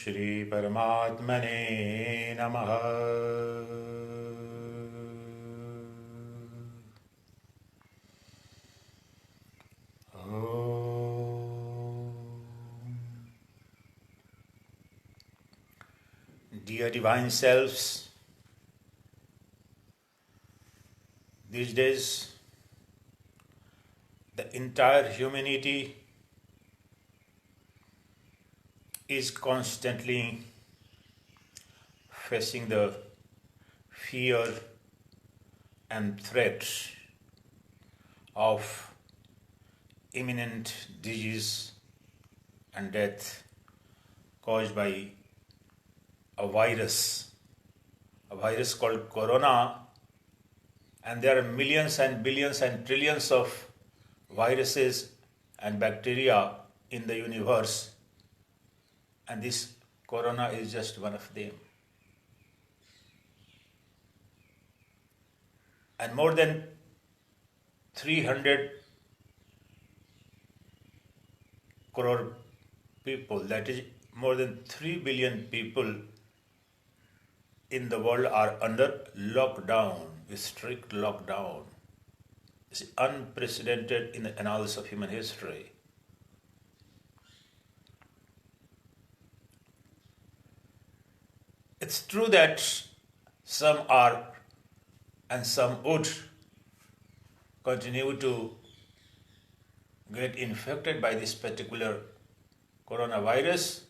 Shri Paramatmane Namaha. Dear Divine Selves, these days the entire humanity is constantly facing the fear and threat of imminent disease and death caused by a virus called corona, and there are millions and billions and trillions of viruses and bacteria in the universe, and this corona is just one of them. And more than 300 crore people, that is more than 3 billion people in the world, are under lockdown, a strict lockdown. It's unprecedented in the annals of human history. It's true that some are and some would continue to get infected by this particular coronavirus,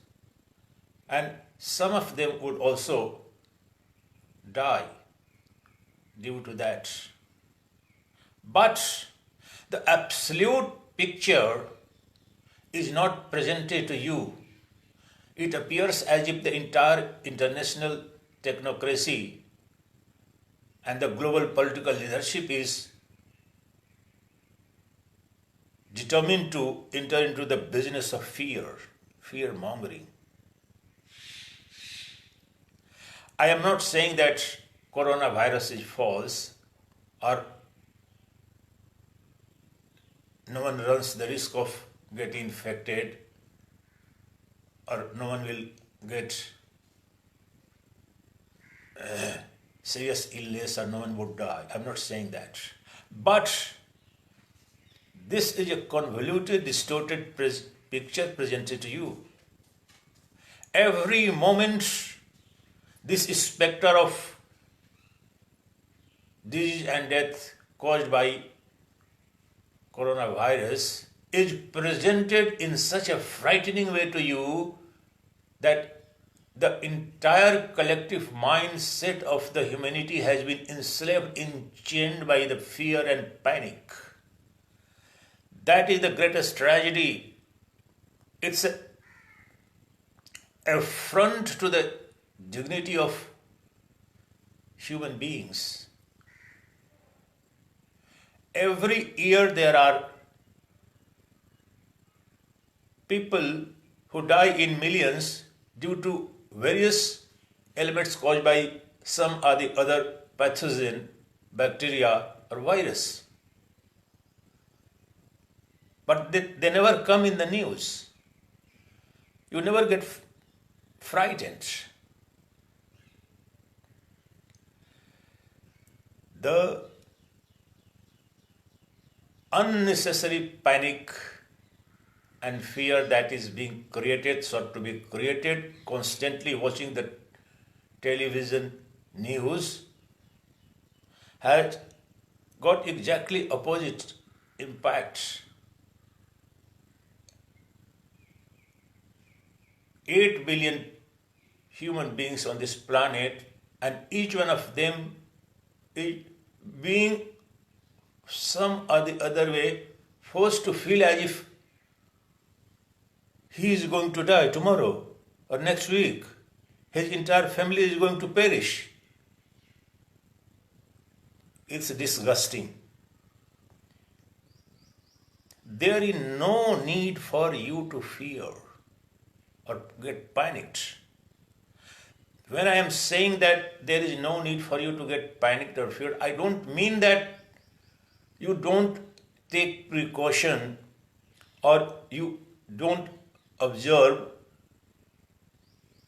and some of them would also die due to that. But the absolute picture is not presented to you. It appears as if the entire international technocracy and the global political leadership is determined to enter into the business of fear-mongering. I am not saying that coronavirus is false or no one runs the risk of getting infected or no one will get serious illness or no one would die. I'm not saying that. But this is a convoluted, distorted picture presented to you. Every moment, this specter of disease and death caused by coronavirus is presented in such a frightening way to you that the entire collective mindset of the humanity has been enslaved, enchained by the fear and panic. That is the greatest tragedy. It's an affront to the dignity of human beings. Every year there are people who die in millions due to various elements caused by some or the other pathogen, bacteria or virus. But they never come in the news. You never get frightened. The unnecessary panic and fear that is being created, sought to be created, constantly watching the television news, has got exactly opposite impact. 8 billion human beings on this planet, and each one of them is being some or the other way forced to feel as if he is going to die tomorrow or next week. His entire family is going to perish. It's disgusting. There is no need for you to fear or get panicked. When I am saying that there is no need for you to get panicked or feared, I don't mean that you don't take precaution or you don't observe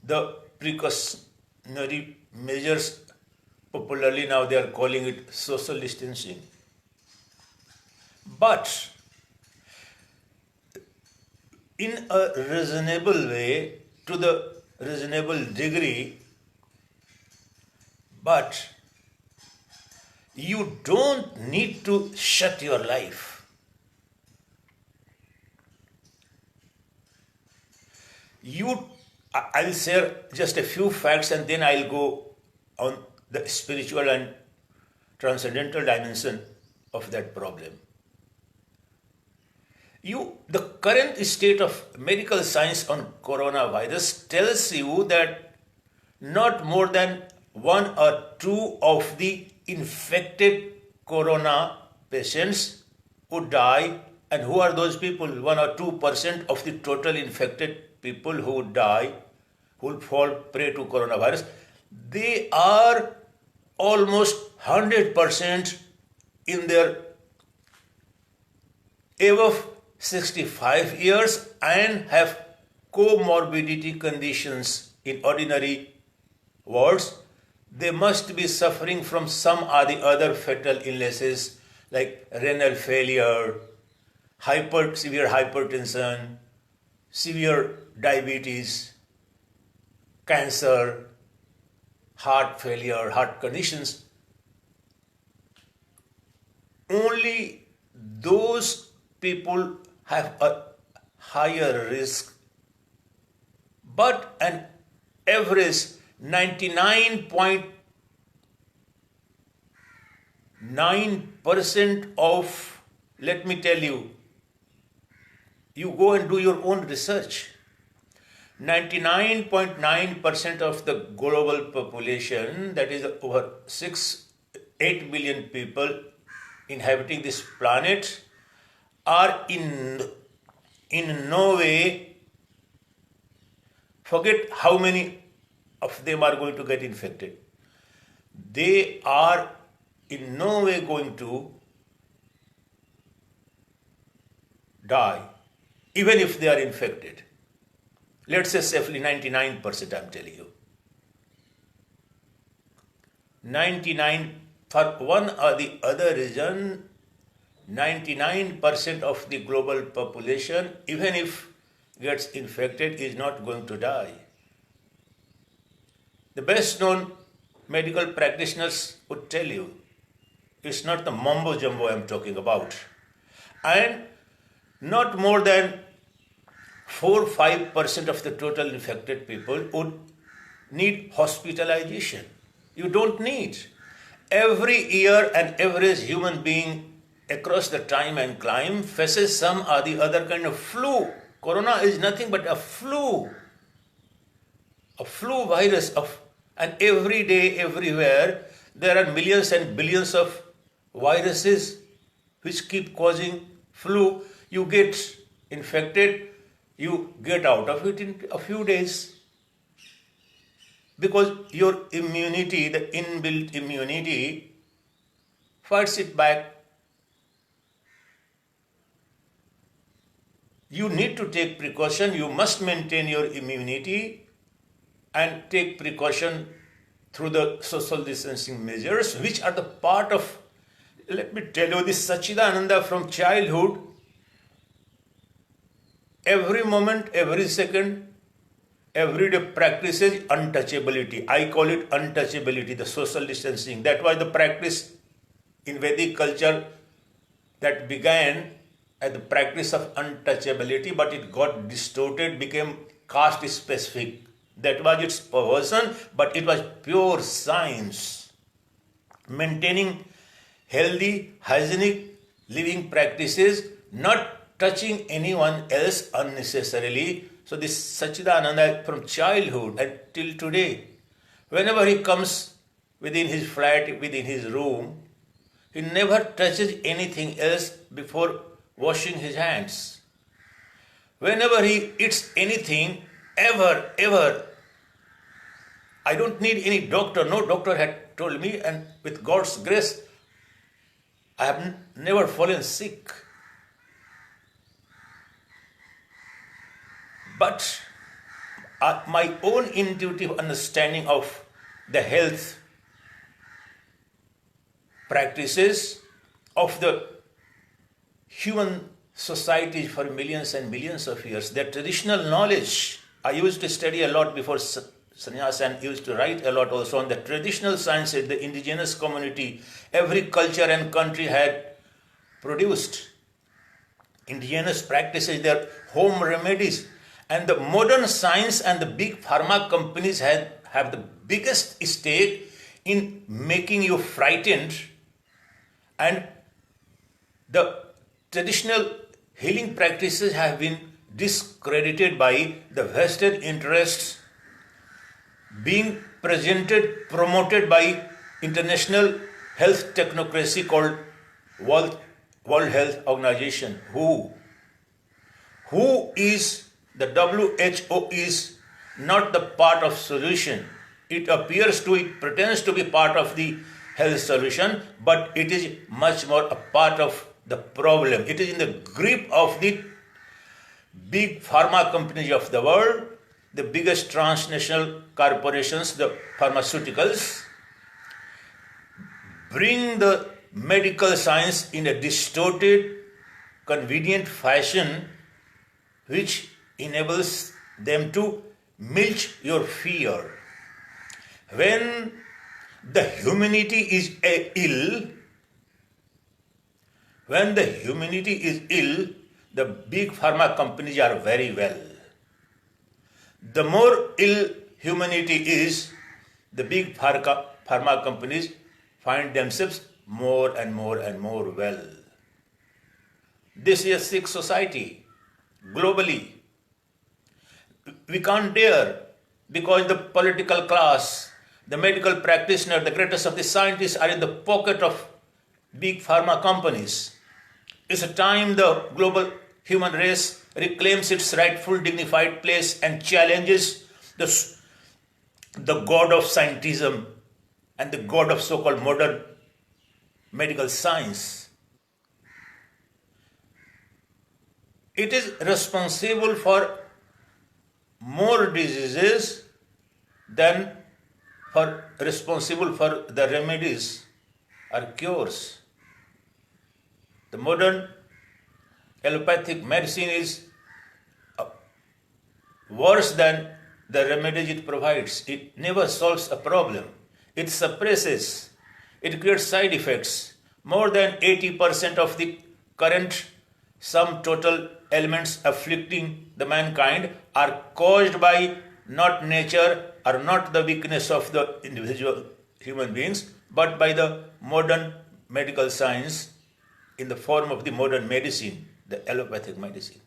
the precautionary measures, popularly now they are calling it social distancing. But in a reasonable way, to the reasonable degree, but you don't need to shut your life. I'll share just a few facts and then I'll go on the spiritual and transcendental dimension of that problem. The current state of medical science on coronavirus tells you that not more than 1 or 2 of the infected corona patients would die. And who are those people? 1 or 2% of the total infected people who would die, who will fall prey to coronavirus. They are almost 100% in their above 65 years and have comorbidity conditions. In ordinary words, they must be suffering from some or the other fatal illnesses like renal failure, severe hypertension, severe diabetes, cancer, heart failure, heart conditions. Only those people have a higher risk, but an average 99.9% of, let me tell you, you go and do your own research. 99.9% of the global population, that is over 8 billion people inhabiting this planet, are in no way, forget how many of them are going to get infected. They are in no way going to die, even if they are infected. Let's say safely 99%, I'm telling you. 99, for one or the other reason, 99% of the global population, even if gets infected, is not going to die. The best known medical practitioners would tell you, it's not the mumbo jumbo I'm talking about. And not more than 4-5% of the total infected people would need hospitalization. You don't need. Every year an average human being across the time and climb faces some or the other kind of flu. Corona is nothing but a flu virus and every day, everywhere, there are millions and billions of viruses which keep causing flu. You get infected, you get out of it in a few days. Because your immunity, the inbuilt immunity, fights it back. You need to take precaution. You must maintain your immunity and take precaution through the social distancing measures, which are the part of, let me tell you, this SACCHIDANANDA from childhood. Every moment, every second, every day practices untouchability. I call it untouchability, the social distancing. That was the practice in Vedic culture that began as the practice of untouchability, but it got distorted, became caste specific. That was its perversion, but it was pure science. Maintaining healthy, hygienic living practices, not touching anyone else unnecessarily. So this SACCHIDANANDA from childhood until today, whenever he comes within his flat, within his room, he never touches anything else before washing his hands. Whenever he eats anything, ever, I don't need any doctor. No doctor had told me, and with God's grace, I have never fallen sick. But my own intuitive understanding of the health practices of the human society for millions and millions of years, their traditional knowledge. I used to study a lot before sannyas and used to write a lot also on the traditional sciences the indigenous community, every culture and country had produced. Indigenous practices, their home remedies. And the modern science and the big pharma companies have the biggest stake in making you frightened, and the traditional healing practices have been discredited by the vested interests being presented, promoted by international health technocracy called World Health Organization, who is the WHO is not the part of solution. It pretends to be part of the health solution, but it is much more a part of the problem. It is in the grip of the big pharma companies of the world, the biggest transnational corporations, the pharmaceuticals, bring the medical science in a distorted, convenient fashion which enables them to milk your fear. When the humanity is ill, the big pharma companies are very well. The more ill humanity is, the big pharma companies find themselves more and more and more well. This is a sick society globally. We can't dare, because the political class, the medical practitioner, the greatest of the scientists are in the pocket of big pharma companies. It's a time the global human race reclaims its rightful dignified place and challenges the god of scientism and the god of so-called modern medical science. It is responsible for more diseases than responsible for the remedies or cures. The modern allopathic medicine is worse than the remedies it provides. It never solves a problem. It suppresses. It creates side effects. More than 80% of the current sum total ailments afflicting the mankind are caused by not nature or not the weakness of the individual human beings, but by the modern medical science in the form of the modern medicine, the allopathic medicine.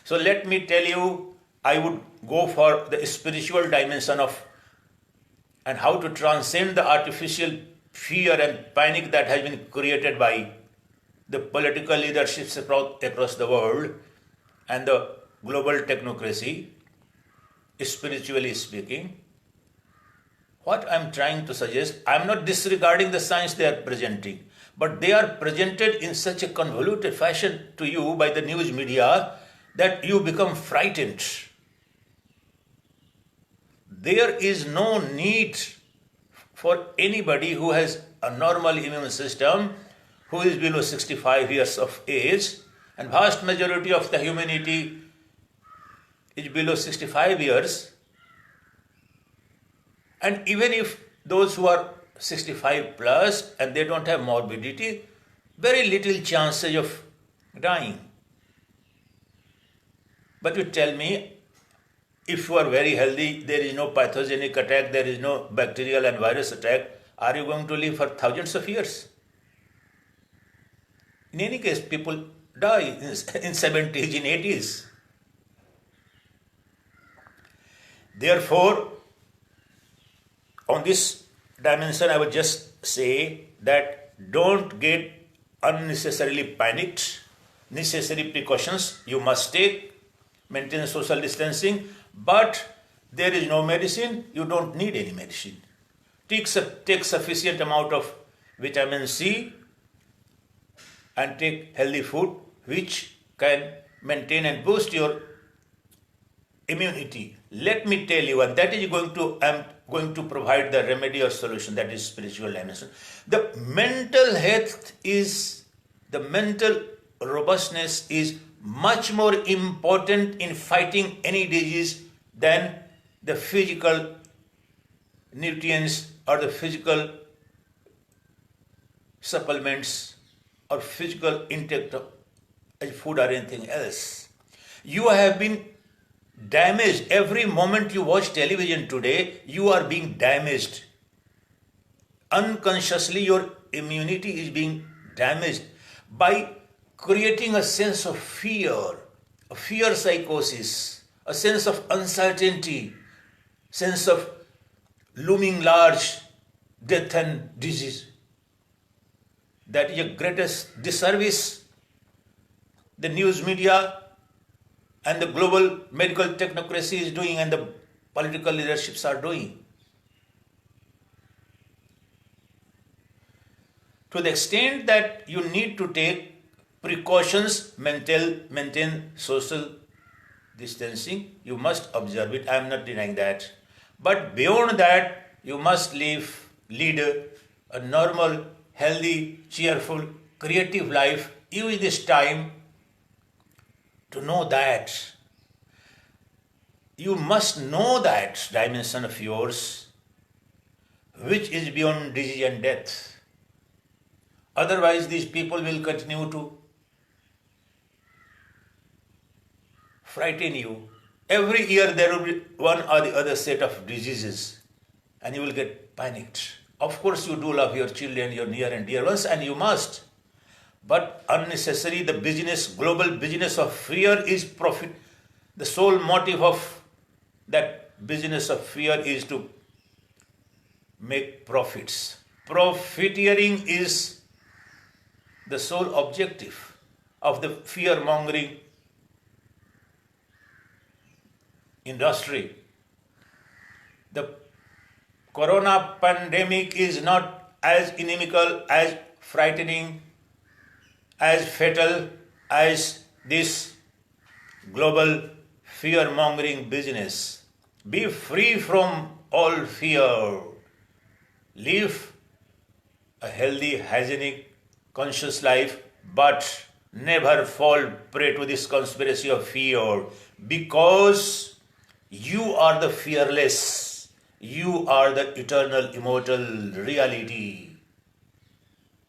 So let me tell you, I would go for the spiritual dimension of and how to transcend the artificial fear and panic that has been created by the political leaderships across the world and the global technocracy, spiritually speaking. What I'm trying to suggest, I'm not disregarding the science they are presenting, but they are presented in such a convoluted fashion to you by the news media that you become frightened. There is no need for anybody who has a normal immune system, who is below 65 years of age, and vast majority of the humanity is below 65 years. And even if those who are 65 plus and they don't have morbidity, very little chances of dying. But you tell me, if you are very healthy, there is no pathogenic attack, there is no bacterial and virus attack, are you going to live for thousands of years? In any case, people die in 70s, in 80s. Therefore, on this dimension, I would just say that don't get unnecessarily panicked. Necessary precautions you must take, maintain social distancing, but there is no medicine, you don't need any medicine. Take sufficient amount of vitamin C and take healthy food which can maintain and boost your immunity. Let me tell you, and that is I'm going to provide the remedy or solution, that is spiritual dimension. The mental robustness is much more important in fighting any disease than the physical nutrients or the physical supplements or physical intake of food or anything else. You have been damaged. Every moment you watch television today, you are being damaged. Unconsciously, your immunity is being damaged by creating a sense of fear, a fear psychosis, a sense of uncertainty, sense of looming large death and disease. That is the greatest disservice the news media and the global medical technocracy is doing and the political leaderships are doing. To the extent that you need to take precautions, maintain social distancing, you must observe it. I am not denying that. But beyond that, you must lead a normal, healthy, cheerful, creative life. Use this time to know that. You must know that dimension of yours, which is beyond disease and death. Otherwise, these people will continue to frighten you. Every year there will be one or the other set of diseases and you will get panicked. Of course, you do love your children, your near and dear ones, and you must. But unnecessary, the global business of fear is profit. The sole motive of that business of fear is to make profits. Profiteering is the sole objective of the fear-mongering industry. The corona pandemic is not as inimical, as frightening, as fatal as this global fear-mongering business. Be free from all fear. Live a healthy, hygienic, conscious life, but never fall prey to this conspiracy of fear, because you are the fearless. You are the eternal, immortal reality.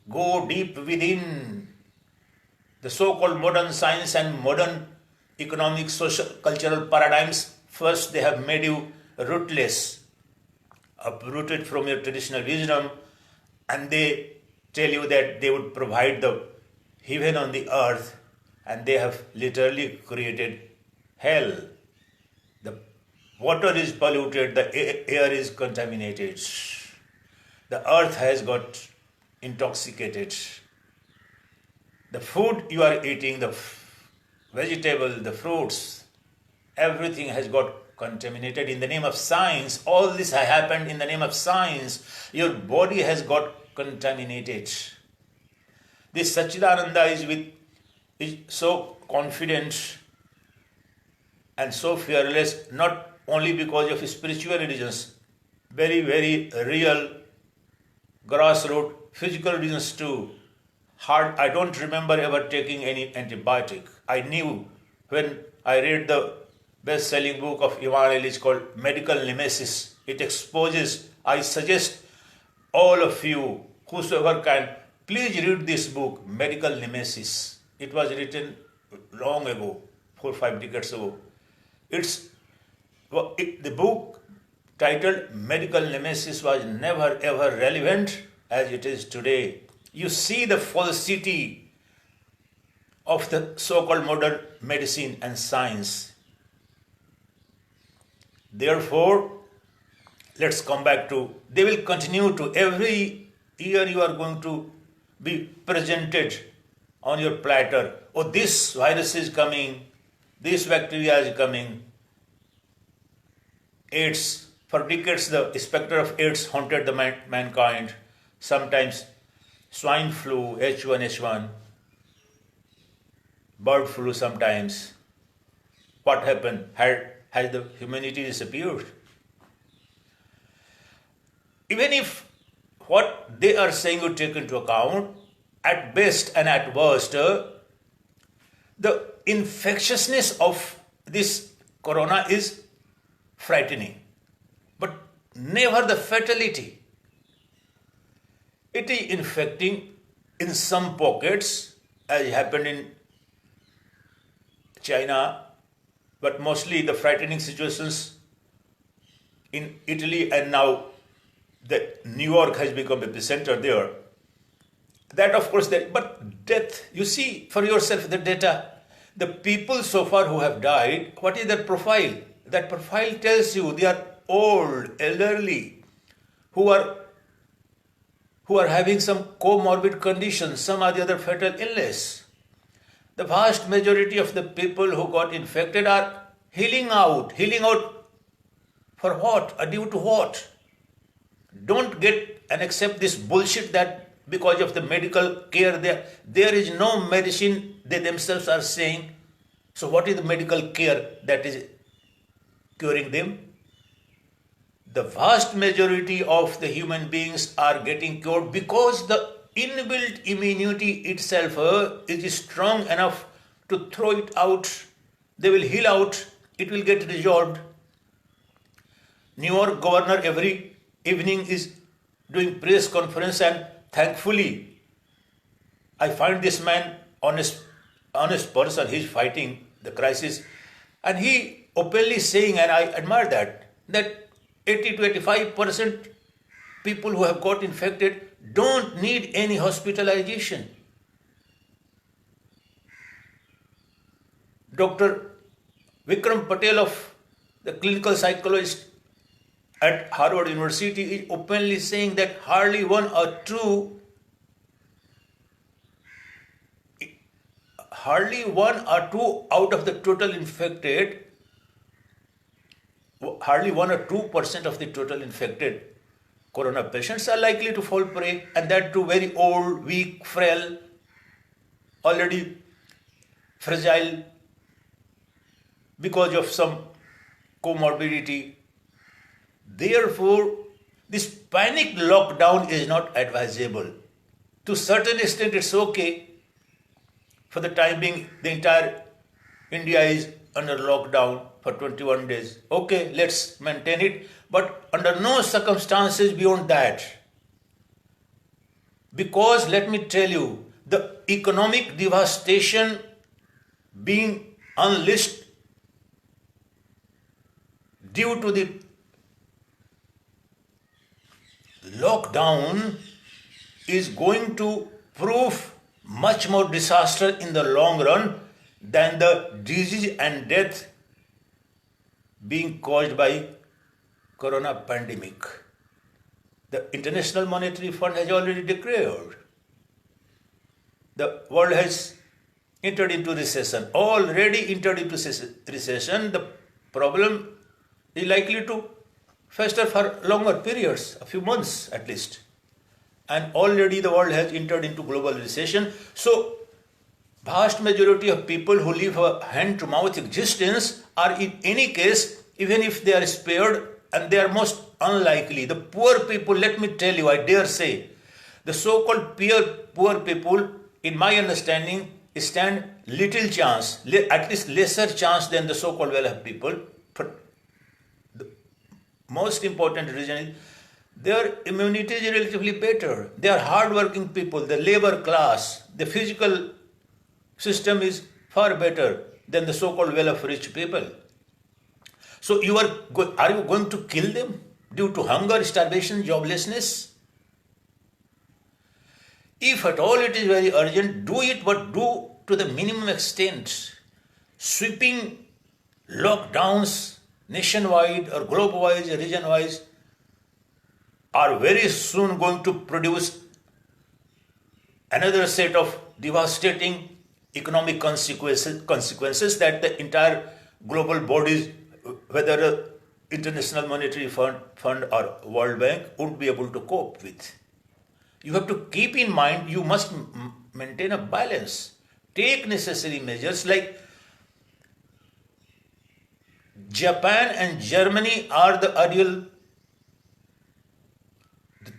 Go deep within. The so-called modern science and modern economic, social, cultural paradigms, first they have made you rootless, uprooted from your traditional wisdom, and they tell you that they would provide the heaven on the earth, and they have literally created hell. The water is polluted, the air is contaminated, the earth has got intoxicated. The food you are eating, the vegetable, the fruits, everything has got contaminated in the name of science. All this has happened in the name of science. Your body has got contaminated. This SHIVA is so confident and so fearless, not only because of spiritual religions, very, very real, grassroots, physical religions too. I don't remember ever taking any antibiotic. I knew when I read the best-selling book of Immortal, it's called Medical Nemesis. It exposes, I suggest all of you, whosoever can, please read this book, Medical Nemesis. It was written long ago, 4 or 5 decades ago. The book titled Medical Nemesis was never ever relevant as it is today. You see the falsity of the so-called modern medicine and science. Therefore, let's come back to, they will continue to, every year you are going to be presented on your platter. Oh, this virus is coming, this bacteria is coming. AIDS, for decades the specter of AIDS haunted the mankind. Sometimes swine flu, H1N1, bird flu sometimes. What happened? has the humanity disappeared? Even if what they are saying you take into account, at best and at worst, the infectiousness of this corona is frightening, but never the fatality. It is infecting in some pockets, as happened in China, but mostly the frightening situations in Italy, and now that New York has become epicenter there. That of course, but death, you see for yourself the data, the people so far who have died, what is their profile? That profile tells you they are old, elderly, who are having some comorbid conditions, some or the other fatal illness. The vast majority of the people who got infected are healing out. Healing out for what? Due to what? Don't get and accept this bullshit that because of the medical care there is no medicine, they themselves are saying. So what is the medical care that is curing them? The vast majority of the human beings are getting cured because the inbuilt immunity itself is strong enough to throw it out. They will heal out, it will get resolved. New York governor every evening is doing press conference, and thankfully I find this man honest person. He's fighting the crisis, and he openly saying, and I admire that 80 to 85% people who have got infected don't need any hospitalization. Dr. Vikram Patel, of the clinical psychologist at Harvard University, is openly saying that hardly one or two out of the total infected, hardly 1 or 2% of the total infected corona patients are likely to fall prey, and that too very old, weak, frail, already fragile because of some comorbidity. Therefore, this panic lockdown is not advisable. To a certain extent, it's okay. For the time being, the entire India is under lockdown for 21 days. Okay, let's maintain it, but under no circumstances beyond that. Because let me tell you, the economic devastation being unleashed due to the lockdown is going to prove much more disaster in the long run than the disease and death being caused by corona pandemic. The International Monetary Fund has already declared the world has entered into recession. Already entered into recession. The problem is likely to fester for longer periods, a few months at least. And already the world has entered into global recession. So, vast majority of people who live a hand-to-mouth existence are in any case, even if they are spared, and they are most unlikely. The poor people, let me tell you, I dare say, the so-called poor people, in my understanding, stand little chance, at least lesser chance than the so-called well-off people. But the most important reason is their immunity is relatively better. They are hard-working people, the labor class, the physical system is far better than the so-called well-off rich people. So are you going to kill them due to hunger, starvation, joblessness? If at all it is very urgent, do it, but do to the minimum extent. Sweeping lockdowns nationwide or globe-wise, region-wise are very soon going to produce another set of devastating economic consequences that the entire global bodies, whether International Monetary Fund or World Bank, won't be able to cope with. You have to keep in mind, you must maintain a balance. Take necessary measures like Japan and Germany are the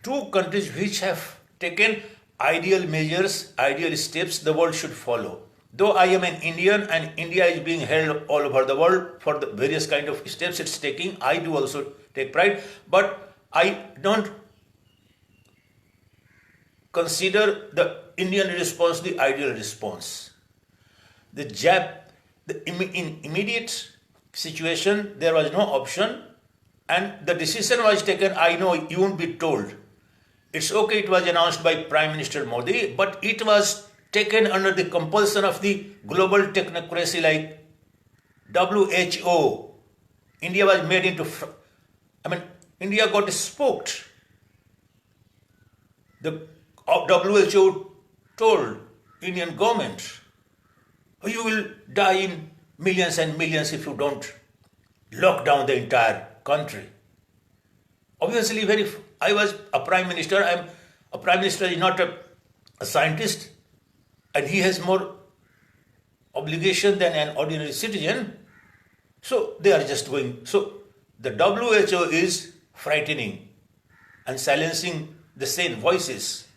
two countries which have taken ideal measures, ideal steps the world should follow. Though I am an Indian and India is being held all over the world for the various kind of steps it's taking, I do also take pride, but I don't consider the Indian response the ideal response. In immediate situation, there was no option, and the decision was taken. I know you won't be told. It's okay, it was announced by Prime Minister Modi, but it was taken under the compulsion of the global technocracy like WHO. India was made into, India got spooked. The WHO told Indian government, you will die in millions and millions if you don't lock down the entire country. Obviously, I was a prime minister. A prime minister is not a scientist, and he has more obligation than an ordinary citizen. So they are just going. So the WHO is frightening and silencing the sane voices.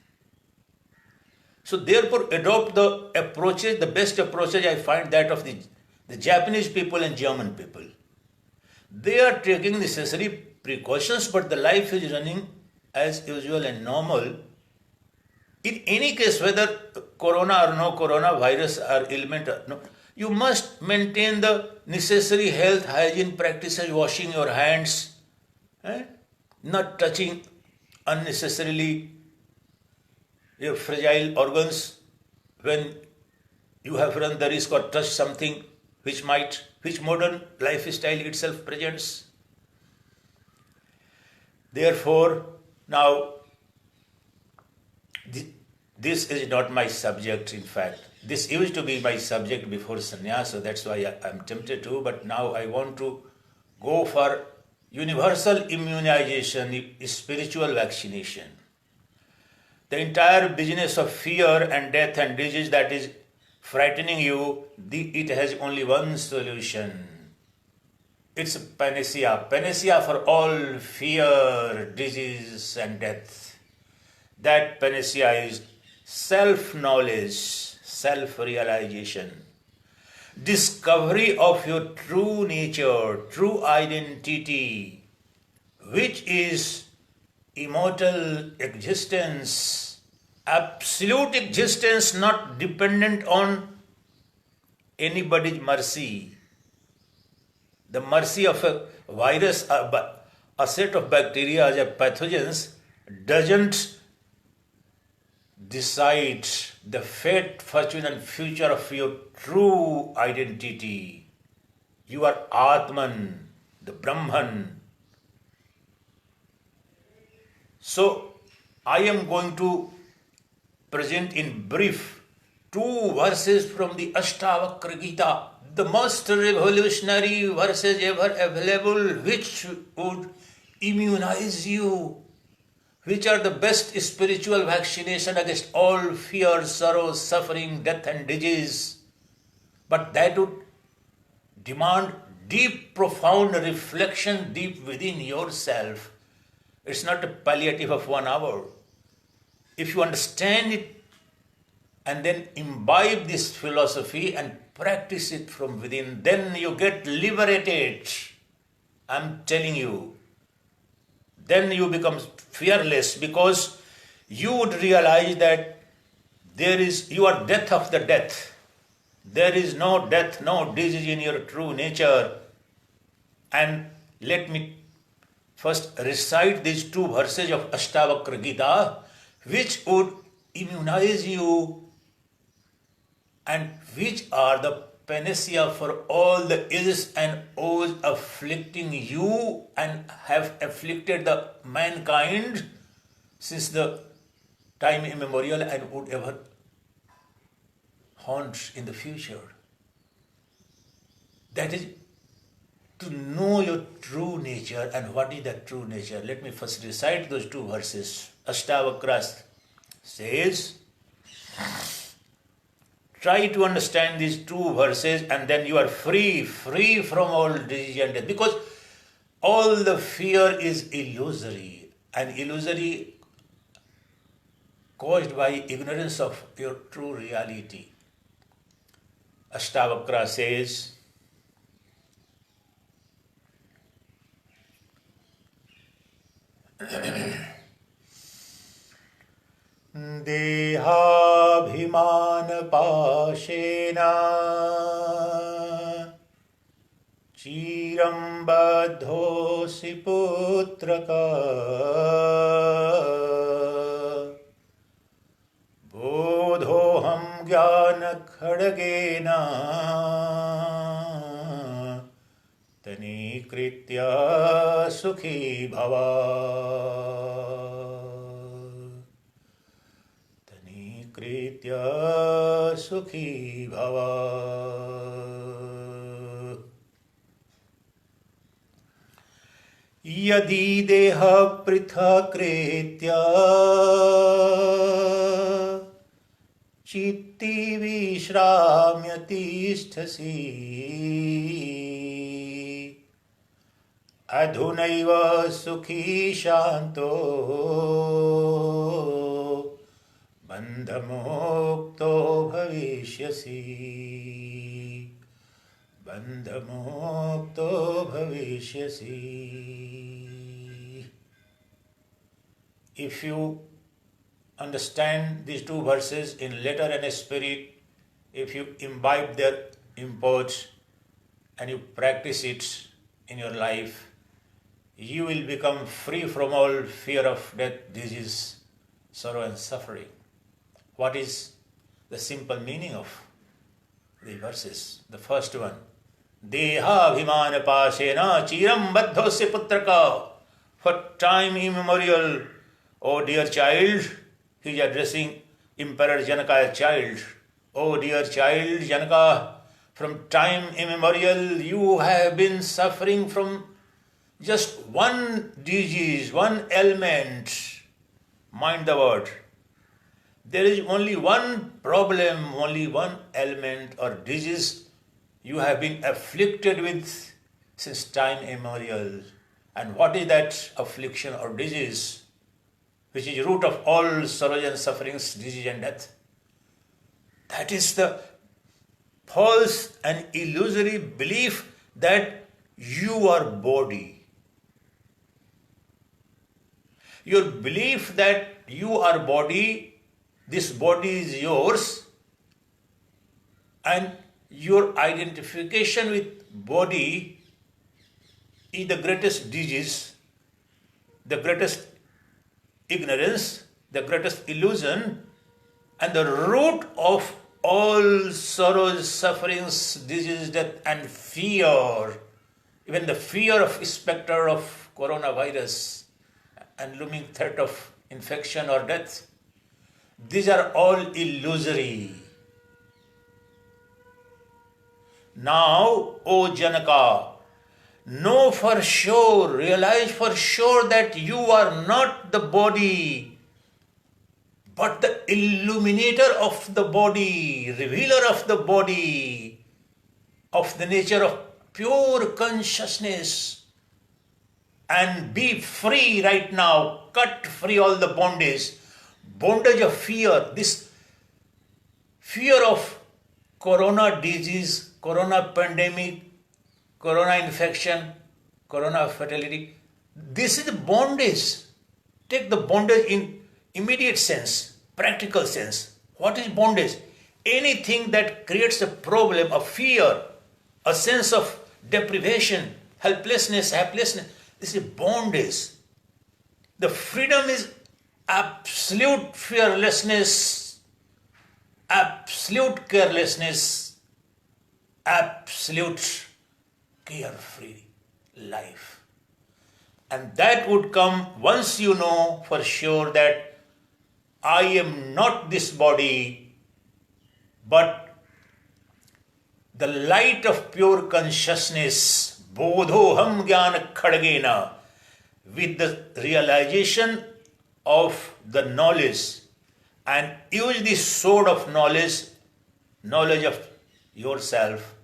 So therefore, adopt the approaches, the best approaches I find that of the Japanese people and German people. They are taking necessary precautions, but the life is running as usual and normal. In any case, whether corona or no corona, virus or ailment or no, you must maintain the necessary health hygiene practices, washing your hands, not touching unnecessarily your fragile organs when you have run the risk or touched something which modern lifestyle itself presents. Therefore, now, this is not my subject, in fact. This used to be my subject before sannyasa, so that's why I'm tempted to, but now I want to go for universal immunization, spiritual vaccination. The entire business of fear and death and disease that is frightening you, it has only one solution. It's a panacea for all fear, disease and death. That panacea is self-knowledge, self-realization, discovery of your true nature, true identity, which is immortal existence, absolute existence, not dependent on anybody's mercy. The mercy of a virus, a set of bacteria as a pathogens doesn't decide the fate, fortune and future of your true identity. You are Atman, the Brahman. So, I am going to present in brief 2 verses from the Ashtavakra Gita, the most revolutionary verses ever available, which would immunize you, which are the best spiritual vaccination against all fear, sorrow, suffering, death and disease. But that would demand deep, profound reflection deep within yourself. It's not a palliative of 1 hour. If you understand it and then imbibe this philosophy and practice it from within, then you get liberated. I'm telling you. Then you become fearless, because you would realize that you are death of the death. There is no death, no disease in your true nature. And let me first recite these 2 verses of Ashtavakra Gita, which would immunize you and which are the panacea for all the ills and woes afflicting you and have afflicted the mankind since the time immemorial and would ever haunt in the future. That is to know your true nature. And what is that true nature? Let me first recite those 2 verses. Ashtavakra says, Try to understand these two verses and then you are free from all disease and death. Because all the fear is illusory, and illusory caused by ignorance of your true reality. Ashtavakra says, Dehabhiman pashena chiram baddhosi putraka bodhoham jnana khadgena tanikritya sukhi bhava. Tanikritya sukhi bhava. Yadi deha prithakritya chitti vishramyati sthasi adhunaiva sukhi shanto bandhamokto bhavishyasi. Bandhamokto bhavishyasi. If you understand these two verses in letter and spirit, if you imbibe their import and you practice it in your life, you will become free from all fear of death, disease, sorrow and suffering. What is the simple meaning of the verses? The first one, Deha bhimana pasena chiram baddhosya putraka. For time immemorial, O dear child, he is addressing Emperor Janaka as child. O dear child Janaka, from time immemorial you have been suffering from just one disease, one ailment. Mind the word. There is only one problem, only one ailment or disease you have been afflicted with since time immemorial. And what is that affliction or disease, which is root of all sorrows and sufferings, disease and death? That is the false and illusory belief that you are body. Your belief that you are body, this body is yours, and your identification with body is the greatest disease, the greatest ignorance, the greatest illusion, and the root of all sorrows, sufferings, disease, death, and fear. Even the fear of spectre of coronavirus and looming threat of infection or death. These are all illusory. Now, O Janaka, know for sure, realize for sure that you are not the body, but the illuminator of the body, revealer of the body, of the nature of pure consciousness. And be free right now, cut free all the bondage of fear, this fear of corona disease, corona pandemic, corona infection, corona fatality. This is the bondage. Take the bondage in immediate sense, practical sense. What is bondage? Anything that creates a problem, a fear, a sense of deprivation, helplessness. This is bondage. The freedom is absolute fearlessness, absolute carelessness, absolute carefree life. And that would come once you know for sure that I am not this body, but the light of pure consciousness, bodhoham jnana khadgena, with the realization of the knowledge, and use the sword of knowledge knowledge of yourself,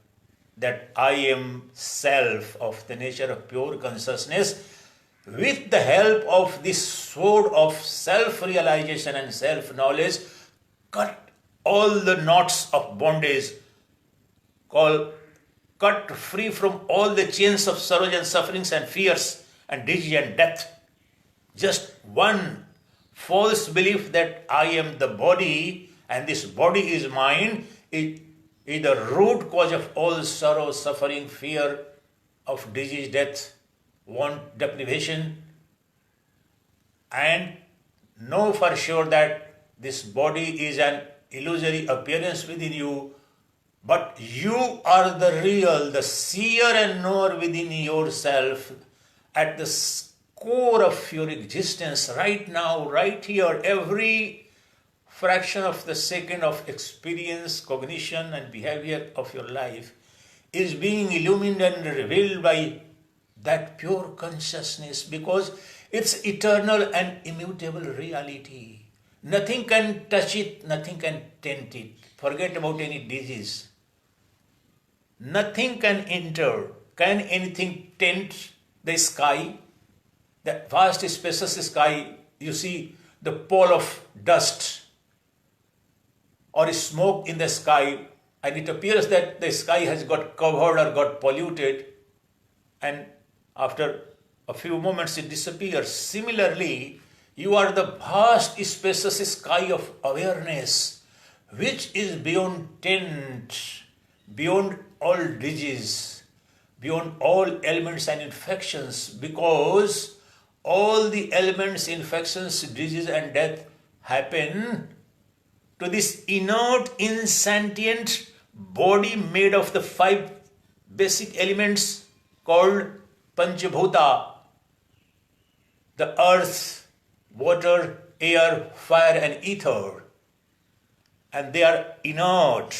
that I am self of the nature of pure consciousness, with the help of this sword of self-realization and self-knowledge, cut all the knots of bondage, cut free from all the chains of sorrows and sufferings and fears and disease and death. Just one false belief that I am the body and this body is mine is the root cause of all sorrow, suffering, fear of disease, death, want, deprivation. And know for sure that this body is an illusory appearance within you, but you are the real, the seer and knower within yourself, at the core of your existence, right now, right here. Every fraction of the second of experience, cognition and behavior of your life is being illumined and revealed by that pure consciousness, because it's eternal and immutable reality. Nothing can touch it, nothing can taint it. Forget about any disease. Nothing can enter. Can anything taint the sky? The vast spacious sky, you see the pall of dust or smoke in the sky, and it appears that the sky has got covered or got polluted, and after a few moments it disappears. Similarly, you are the vast spacious sky of awareness, which is beyond taint, beyond all disease, beyond all ailments and infections, because all the ailments, infections, disease and death happen to this inert, insentient body made of the 5 basic elements called Panchabhuta: the earth, water, air, fire and ether. And they are inert.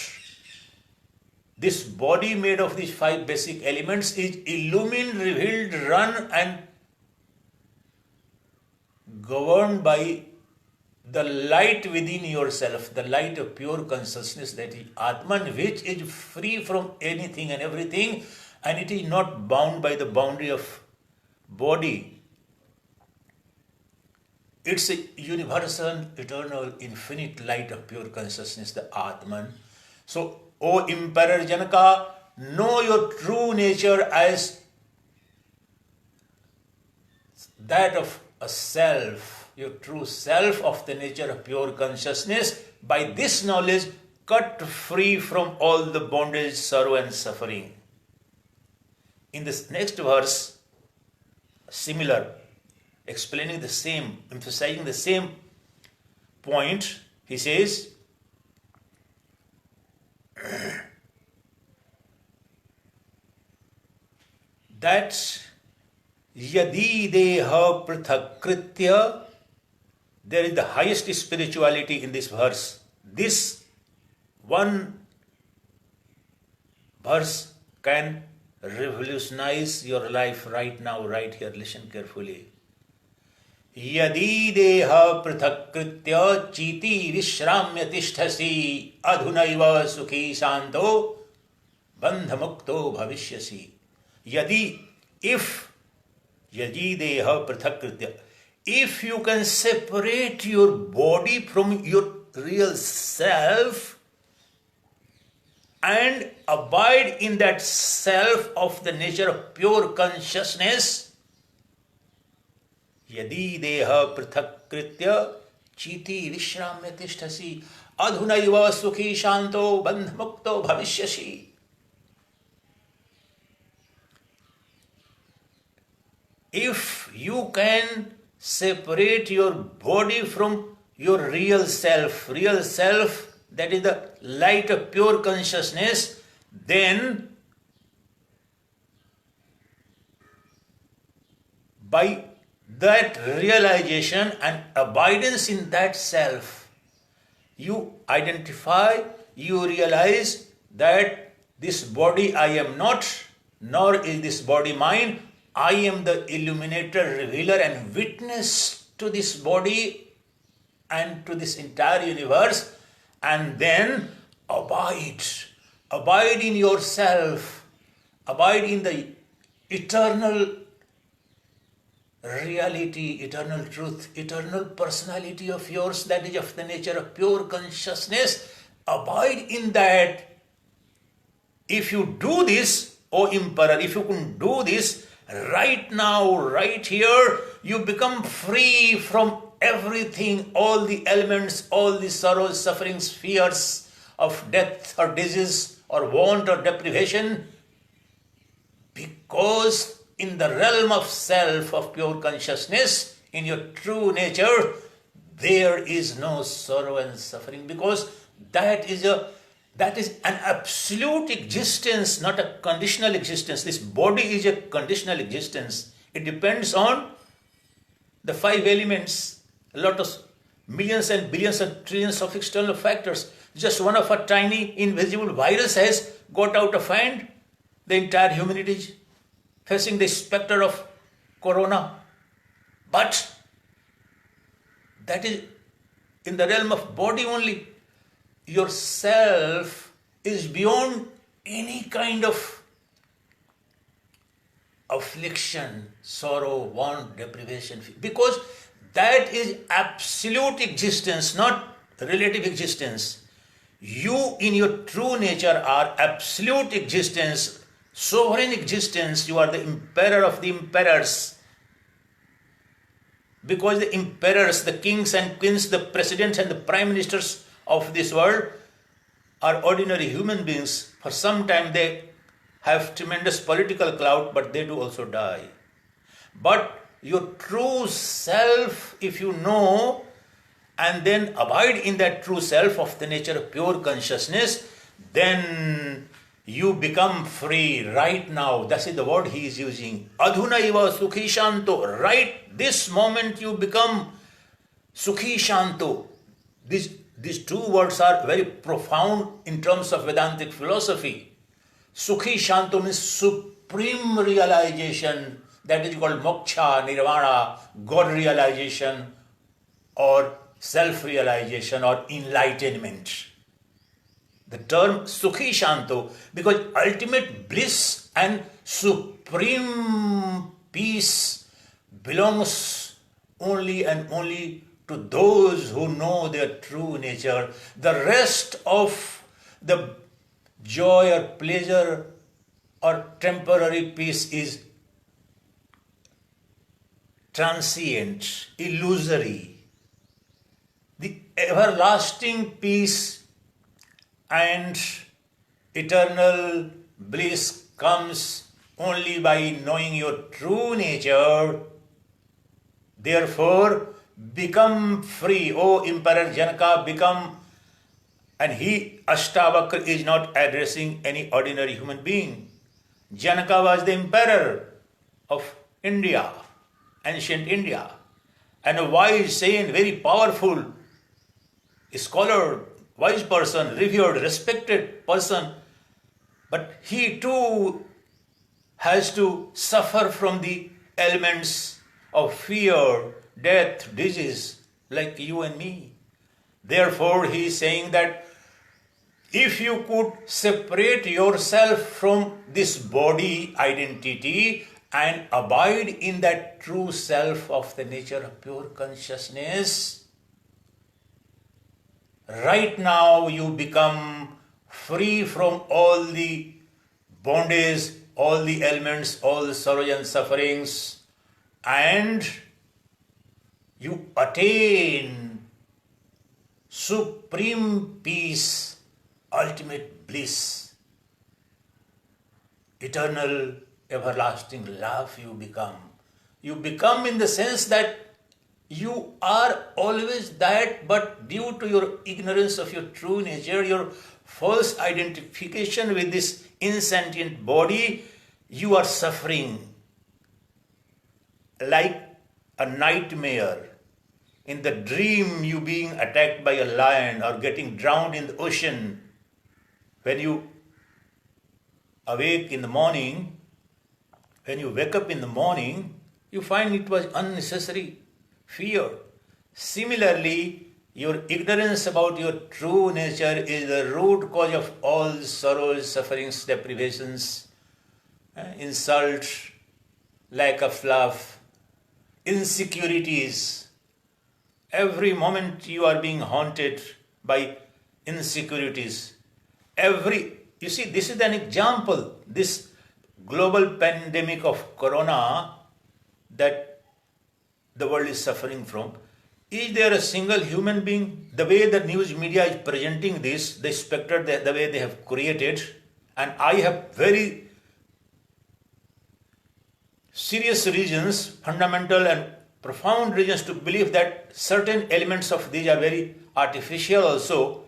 This body made of these 5 basic elements is illumined, revealed, run and governed by the light within yourself, the light of pure consciousness, that is Atman, which is free from anything and everything, and it is not bound by the boundary of body. It's a universal, eternal, infinite light of pure consciousness, the Atman. So, O Emperor Janaka, know your true nature as that of a self, your true self of the nature of pure consciousness. By this knowledge, cut free from all the bondage, sorrow and suffering. In this next verse, similar, explaining the same, emphasizing the same point, he says, that yadi deha prithakritya, there is the highest spirituality in this verse. This one verse can revolutionize your life right now, right here. Listen carefully. Yadi deha prithakritya chiti vishramya tisthasi adhunaiva sukhi santo bandhamukto bhavishyasi. Yadi, if, yadi deha prithakritya, if you can separate your body from your real self and abide in that self of the nature of pure consciousness, yadi deha prithakritya chiti vishramya tishtasi adhunaiva sukhi shanto bandhamukto bhavishyasi. If you can separate your body from your real self, that is the light of pure consciousness, then by that realization and abidance in that self, you identify, you realize that this body I am not, nor is this body mine. I am the illuminator, revealer and witness to this body and to this entire universe. And then abide. Abide in yourself. Abide in the eternal reality, eternal truth, eternal personality of yours that is of the nature of pure consciousness. Abide in that. If you do this, O Emperor, if you can do this right now, right here, you become free from everything, all the elements, all the sorrows, sufferings, fears of death or disease or want or deprivation, because in the realm of self, of pure consciousness, in your true nature, there is no sorrow and suffering, because that is an absolute existence, not a conditional existence. This body is a conditional existence. It depends on the five elements, a lot of millions and billions and trillions of external factors. Just one of a tiny invisible virus has got out of hand. The entire humanity is facing the specter of corona. But that is in the realm of body only. Yourself is beyond any kind of affliction, sorrow, want, deprivation, because that is absolute existence, not relative existence. You in your true nature are absolute existence, sovereign existence. You are the emperor of the emperors. Because the emperors, the kings and queens, the presidents and the prime ministers of this world are ordinary human beings. For some time they have tremendous political clout, but they do also die. But your true self, if you know, and then abide in that true self of the nature of pure consciousness, then you become free right now. That is the word he is using. Adhuna iva sukhi shanto. Right this moment you become sukhi shanto. These two words are very profound in terms of Vedantic philosophy. Sukhi shanto means supreme realization. That is called moksha, nirvana, God realization, or self-realization, or enlightenment. The term Sukhi Shanto, because ultimate bliss and supreme peace belongs only and only to those who know their true nature. The rest of the joy or pleasure or temporary peace is transient, illusory. The everlasting peace and eternal bliss comes only by knowing your true nature. Therefore, become free. O Emperor Janaka, become. And he, Ashtavakra, is not addressing any ordinary human being. Janaka was the emperor of India, ancient India, and a wise, sane, very powerful scholar, wise person, revered, respected person. But he too has to suffer from the elements of fear, death, disease, like you and me. Therefore, he is saying that if you could separate yourself from this body identity and abide in that true self of the nature of pure consciousness, right now you become free from all the bondage, all the elements, all the sorrows and sufferings, and you attain supreme peace, ultimate bliss, eternal, everlasting love you become. You become in the sense that you are always that, but due to your ignorance of your true nature, your false identification with this insentient body, you are suffering like a nightmare. In the dream, you being attacked by a lion or getting drowned in the ocean. When you awake in the morning, when you wake up in the morning, you find it was unnecessary fear. Similarly, Your ignorance about your true nature is the root cause of all sorrows, sufferings, deprivations, insult, lack of love, insecurities. Every moment you are being haunted by insecurities. You see, this is an example, this global pandemic of corona that the world is suffering from. Is there a single human being, the way the news media is presenting this, the spectre, the way they have created, and I have very serious reasons, fundamental and profound reasons to believe that certain elements of these are very artificial also,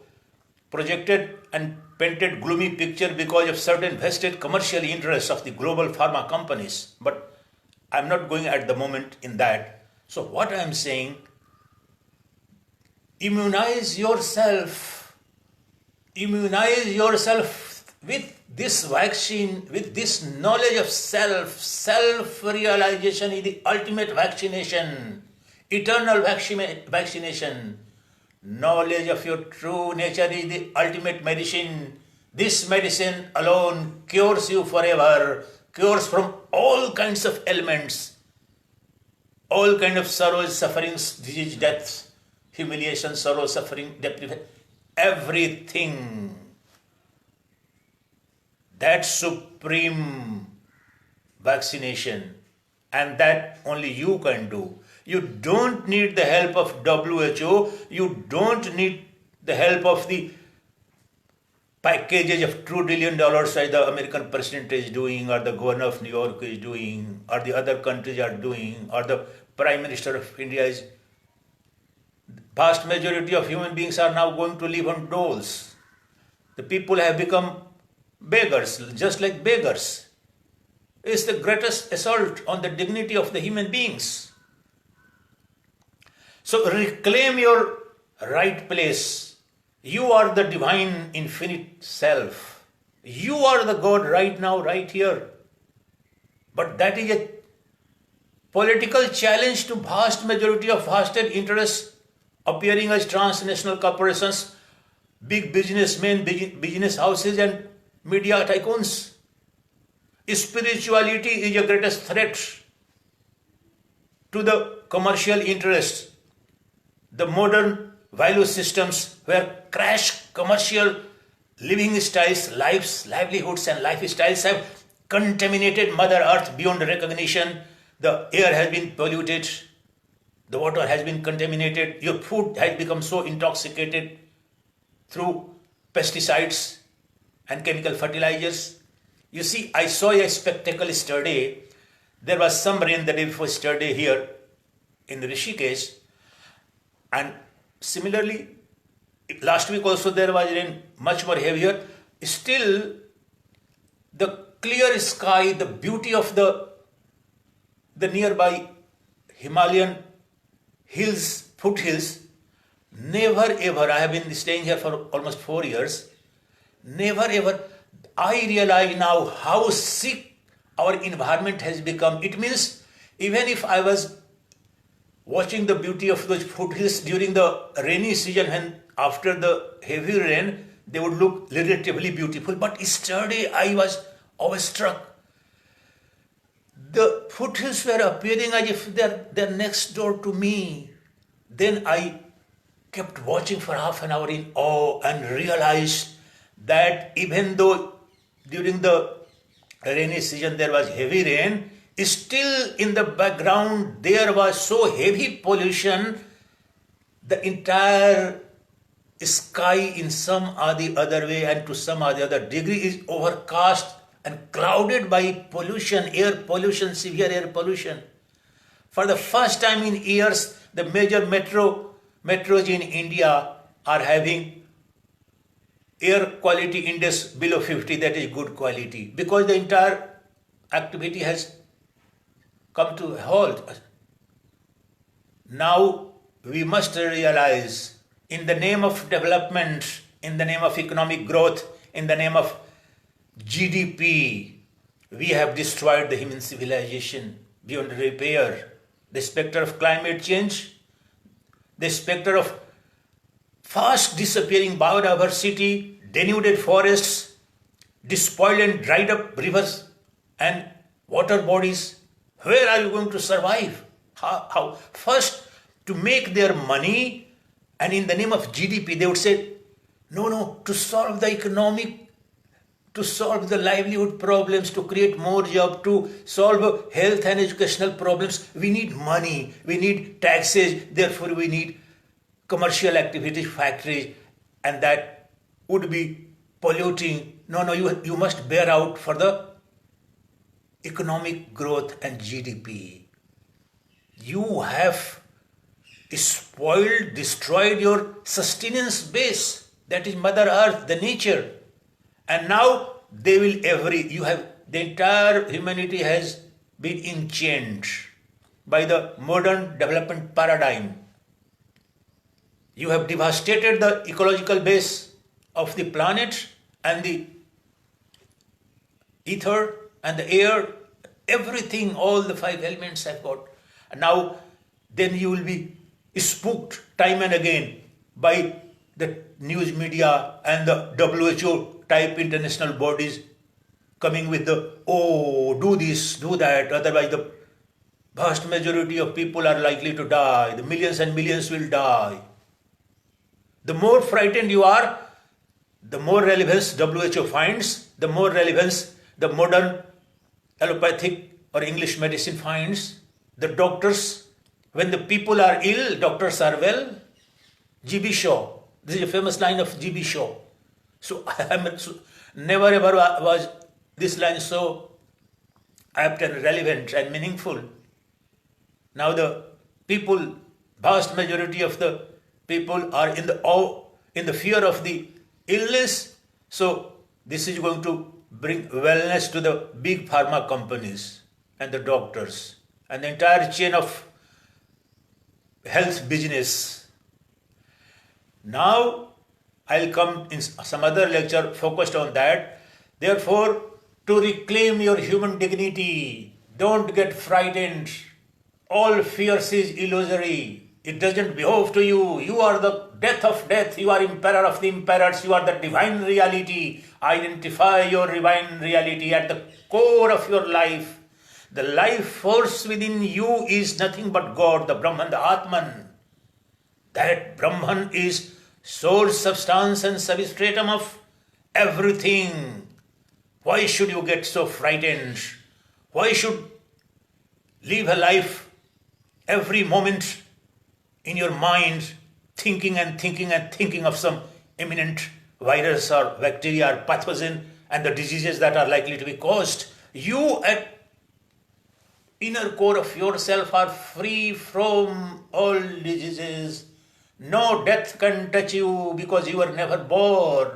projected and painted gloomy picture because of certain vested commercial interests of the global pharma companies. But I'm not going at the moment in that. So what I'm saying, immunize yourself with this vaccine, with this knowledge of self. Self-realization is the ultimate vaccination, eternal vaccination. Knowledge of your true nature is the ultimate medicine. This medicine alone cures you forever, cures from all kinds of ailments, all kinds of sorrows, sufferings, disease, deaths, humiliation, sorrow, suffering, deprivation, everything. That supreme vaccination, and that only you can do. You don't need the help of WHO, you don't need the help of the packages of $2 trillion as the American president is doing, or the governor of New York is doing, or the other countries are doing, or the Prime Minister of India is. Vast majority of human beings are now going to live on doles. The people have become beggars, just like beggars. It's the greatest assault on the dignity of the human beings. So reclaim your right place. You are the divine infinite self. You are the God right now, right here. But that is a political challenge to vast majority of vested interests appearing as transnational corporations, big businessmen, big business houses and media tycoons. Spirituality is the greatest threat to the commercial interests. The modern value systems where crash commercial living styles, livelihoods and lifestyles have contaminated Mother Earth beyond recognition. The air has been polluted, the water has been contaminated, your food has become so intoxicated through pesticides and chemical fertilizers. You see, I saw a spectacle yesterday. There was some rain the day before yesterday here in Rishikesh, and similarly, last week also there was rain much more heavier. Still, the clear sky, the beauty of the nearby Himalayan hills, foothills, never ever, I have been staying here for almost 4 years, never ever, I realize now how sick our environment has become. It means even if I was watching the beauty of those foothills during the rainy season, and after the heavy rain, they would look relatively beautiful. But yesterday I was awestruck. The foothills were appearing as if they're next door to me. Then I kept watching for half an hour in awe and realized that even though during the rainy season there was heavy rain, still in the background there was so heavy pollution, the entire sky in some or the other way and to some or the other degree is overcast and clouded by pollution, air pollution, severe air pollution. For the first time in years, the major metros in India are having air quality index below 50, that is good quality, because the entire activity has come to a halt. Now we must realize, in the name of development, in the name of economic growth, in the name of GDP, we have destroyed the human civilization beyond repair. The spectre of climate change, the spectre of fast disappearing biodiversity, denuded forests, despoiled and dried up rivers and water bodies. Where are you going to survive? How? First, to make their money, and in the name of GDP, they would say, no, to solve the economic, to solve the livelihood problems, to create more jobs, to solve health and educational problems, we need money, we need taxes, therefore we need commercial activities, factories, and that would be polluting. No, you must bear out for the economic growth and GDP. You have spoiled, destroyed your sustenance base. That is Mother Earth, the nature. And now they will the entire humanity has been enchained by the modern development paradigm. You have devastated the ecological base of the planet and the ether and the air, everything, all the five elements have got. And now then you will be spooked time and again by the news media and the WHO type international bodies coming with do this, do that, otherwise the vast majority of people are likely to die, the millions and millions will die. The more frightened you are, the more relevance WHO finds, the more relevance the modern allopathic or English medicine finds. The doctors, when the people are ill, doctors are well. G.B. Shaw, this is a famous line of G.B. Shaw. So never ever was this line so apt and relevant and meaningful. Now the people, vast majority of the people are in the fear of the illness. So this is going to bring wellness to the big pharma companies and the doctors and the entire chain of health business. Now I'll come in some other lecture focused on that. Therefore, to reclaim your human dignity, don't get frightened. All fears is illusory. It doesn't behove to you. You are the death of death. You are emperor of the emperors. You are the divine reality. Identify your divine reality at the core of your life. The life force within you is nothing but God, the Brahman, the Atman. That Brahman is source, substance and substratum of everything. Why should you get so frightened? Why should live a life every moment in your mind thinking of some imminent virus or bacteria or pathogen and the diseases that are likely to be caused? You at inner core of yourself are free from all diseases. No death can touch you because you were never born.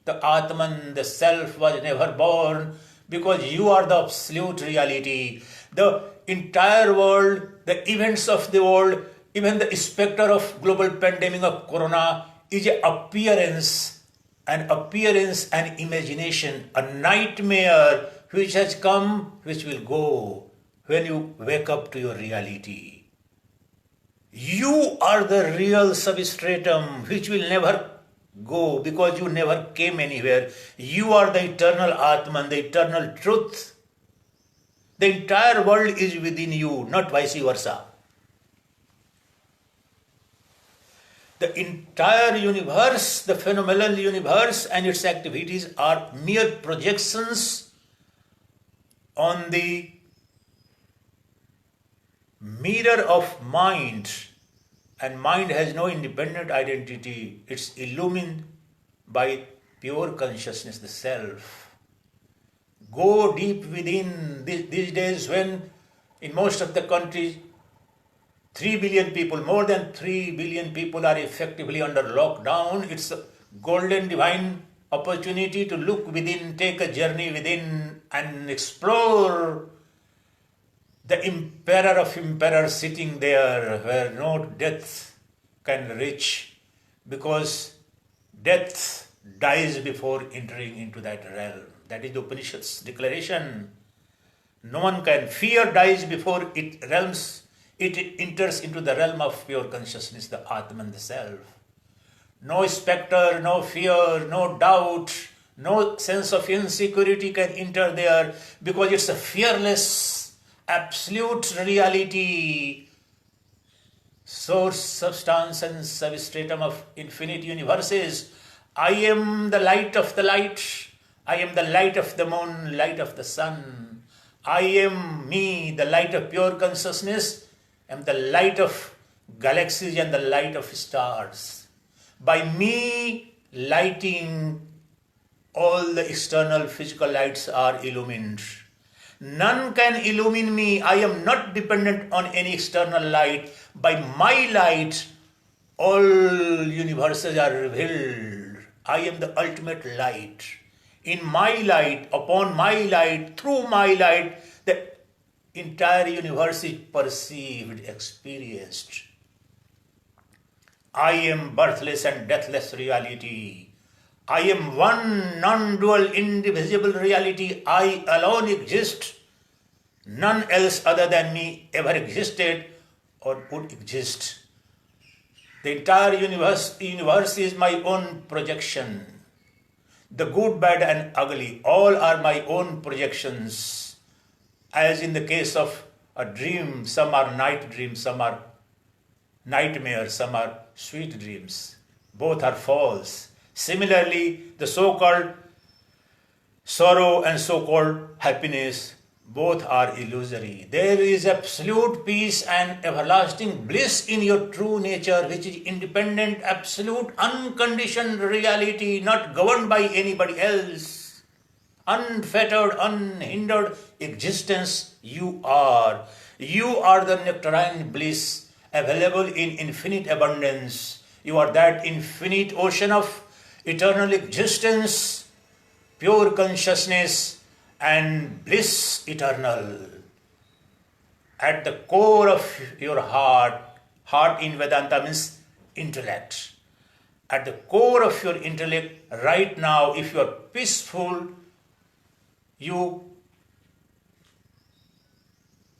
The Atman, the self, was never born because you are the absolute reality. The entire world, the events of the world, even the specter of global pandemic of corona is an appearance and imagination, a nightmare which has come, which will go when you wake up to your reality. You are the real substratum which will never go because you never came anywhere. You are the eternal Atman, the eternal truth. The entire world is within you, not vice versa. The entire universe, the phenomenal universe and its activities are mere projections on the mirror of mind, and mind has no independent identity. It's illumined by pure consciousness, the self. Go deep within. These days when in most of the countries 3 billion people, more than 3 billion people are effectively under lockdown, it's a golden divine opportunity to look within, take a journey within and explore the emperor of emperors sitting there where no death can reach, because death dies before entering into that realm. That is the Upanishad's declaration. No one can. Fear dies before it enters into the realm of pure consciousness, the Atman, the self. No spectre, no fear, no doubt, no sense of insecurity can enter there, because it's a fearless, absolute reality, source, substance and substratum of infinite universes. I am the light of the light. I am the light of the moon, light of the sun. I am me, the light of pure consciousness. I am the light of galaxies and the light of stars. By me lighting, all the external physical lights are illumined. None can illumine me. I am not dependent on any external light. By my light, all universes are revealed. I am the ultimate light. In my light, upon my light, through my light, the entire universe is perceived, experienced. I am birthless and deathless reality. I am one non-dual indivisible reality. I alone exist. None else other than me ever existed or would exist. The entire universe is my own projection. The good, bad and ugly, all are my own projections. As in the case of a dream, some are night dreams, some are nightmares, some are sweet dreams. Both are false. Similarly, the so-called sorrow and so-called happiness, both are illusory. There is absolute peace and everlasting bliss in your true nature, which is independent, absolute, unconditioned reality, not governed by anybody else. Unfettered, unhindered existence you are. You are the nectarine bliss available in infinite abundance. You are that infinite ocean of eternal existence, pure consciousness, and bliss eternal. At the core of your heart in Vedanta means intellect. At the core of your intellect right now, if you are peaceful, you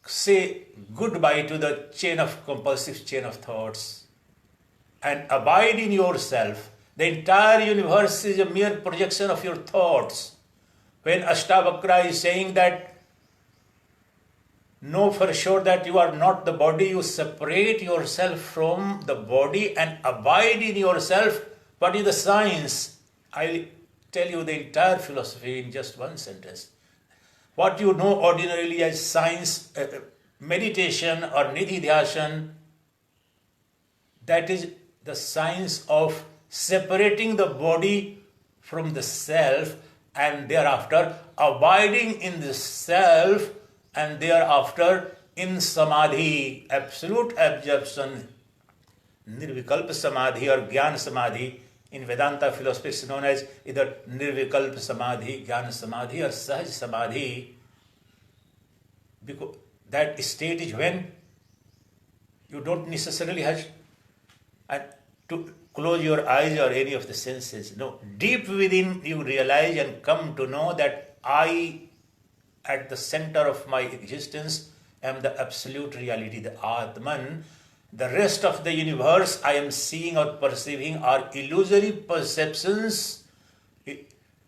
say goodbye to the compulsive chain of thoughts and abide in yourself. The entire universe is a mere projection of your thoughts. When Ashtavakra is saying that know for sure that you are not the body, you separate yourself from the body and abide in yourself. What is the science? I'll tell you the entire philosophy in just one sentence. What you know ordinarily as science, meditation or nididhyasana, that is the science of separating the body from the self and thereafter abiding in the self and thereafter in samadhi, absolute absorption, nirvikalpa samadhi or jnana samadhi. In Vedanta philosophy it's known as either nirvikalpa samadhi, jnana samadhi or sahaj samadhi. Because that state is when you don't necessarily have to close your eyes or any of the senses. No, deep within you realize and come to know that I, at the center of my existence, am the absolute reality, the Atman. The rest of the universe I am seeing or perceiving are illusory perceptions,